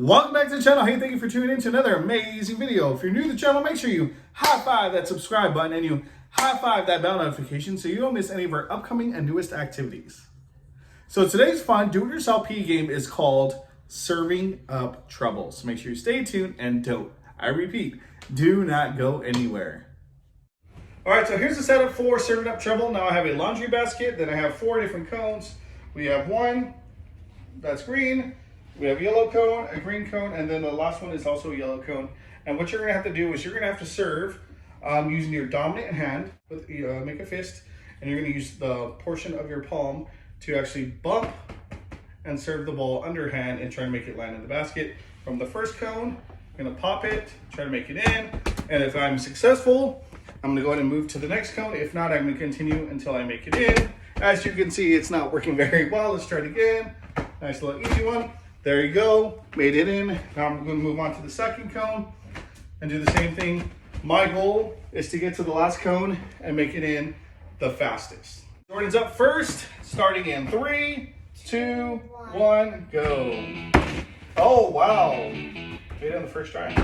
Welcome back to the channel. Hey, thank you for tuning in to another amazing video. If you're new to the channel, make sure you high five that subscribe button and you high five that bell notification so you don't miss any of our upcoming and newest activities. So today's fun do-it-yourself PE game is called Serving Up Trouble. So make sure you stay tuned and don't, I repeat, do not go anywhere. All right, so here's the setup for Serving Up Trouble. Now I have a laundry basket, then I have 4 different cones. We have one that's green, we have a yellow cone, a green cone, and then the last one is also a yellow cone. And what you're gonna have to do is you're gonna have to serve using your dominant hand, with make a fist, and you're gonna use the portion of your palm to actually bump and serve the ball underhand and try to make it land in the basket. From the first cone, I'm gonna pop it, try to make it in, and if I'm successful, I'm gonna go ahead and move to the next cone. If not, I'm gonna continue until I make it in. As you can see, it's not working very well. Let's try it again. Nice little easy one. There you go, made it in. Now I'm gonna move on to the second cone and do the same thing. My goal is to get to the last cone and make it in the fastest. Jordan's up first, starting in 3, 2, 1, go. Oh, wow. Made it on the first try.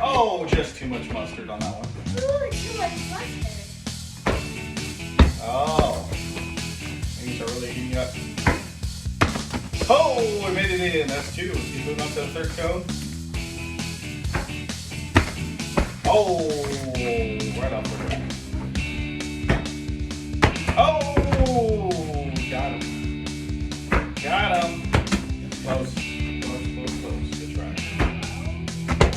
Oh, just too much mustard on that one. Ooh, too much mustard. Oh, things are really heating up. Oh, we made it in. That's 2. Let's keep moving on to the third cone. Oh, right off the rim. Oh, got him. Got him. Close. Good try.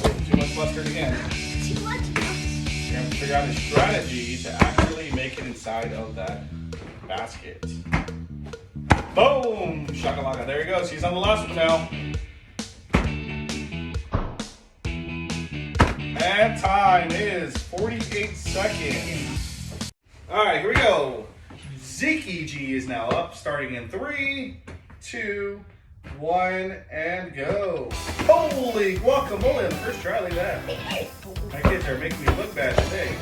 Oh, too much mustard again. Too much mustard. You're going to figure out a strategy to actually make it inside of that basket. Boom! Shakalaka. There he goes. He's on the last one now. And time is 48 seconds. All right, here we go. Zeke G is now up, starting in 3, 2, 1, and go. Holy guacamole on the first try, like that. My kids are making me look bad today.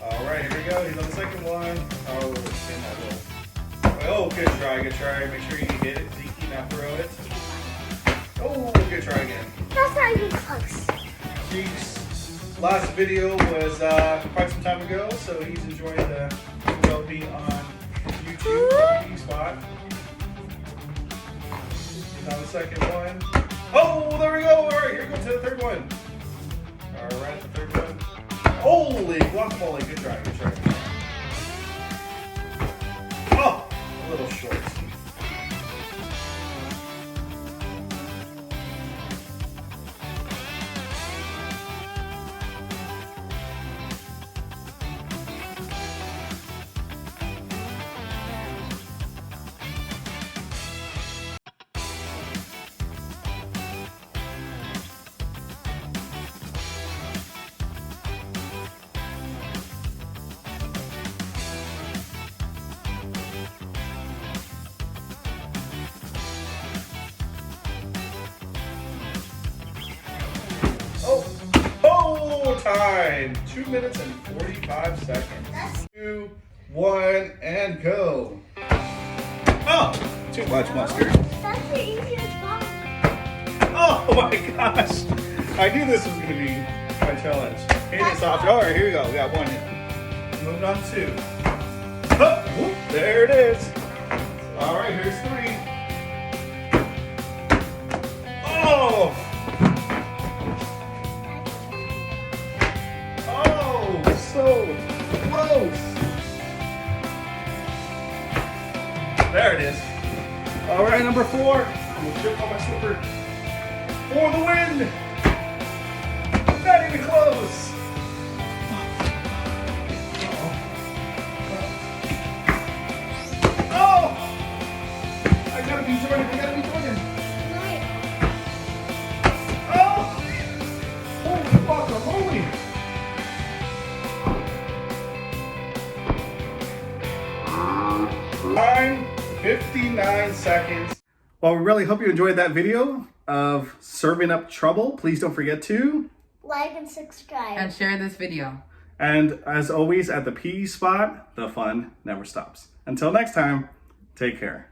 All right, here we go. He's on the second one. Oh, it's in that little. Oh, good try, good try. Make sure you hit it, Zeke, not throw it. Oh, good try again. That's not even close. Zeke's last video was quite some time ago, so he's enjoying the well-being on YouTube PE spot. He's on the second one. Oh, there we go. All right, here goes to the third one. All right, the third one. Holy guacamole, good try, good try. Oh, a little short. Time 2 minutes and 45 seconds. 2, 1, and go. Oh, too much mustard. That's the easiest part. Oh my gosh. I knew this was going to be my challenge. Hey, it's off. All right, here we go. We got 1 in. Moving on to 2. Oh, whoop, there it is. All right, here's 3. Oh. So close. There it is. All right, number 4. I'm gonna trip on my slipper for the win. Not even close. Oh! I gotta be Jordan. I gotta be Jordan. Oh! Holy guacamole! Time 59 seconds. Well, we really hope you enjoyed that video of Serving Up Trouble. Please don't forget to like and subscribe. And share this video. And as always, at the PE spot, the fun never stops. Until next time, take care.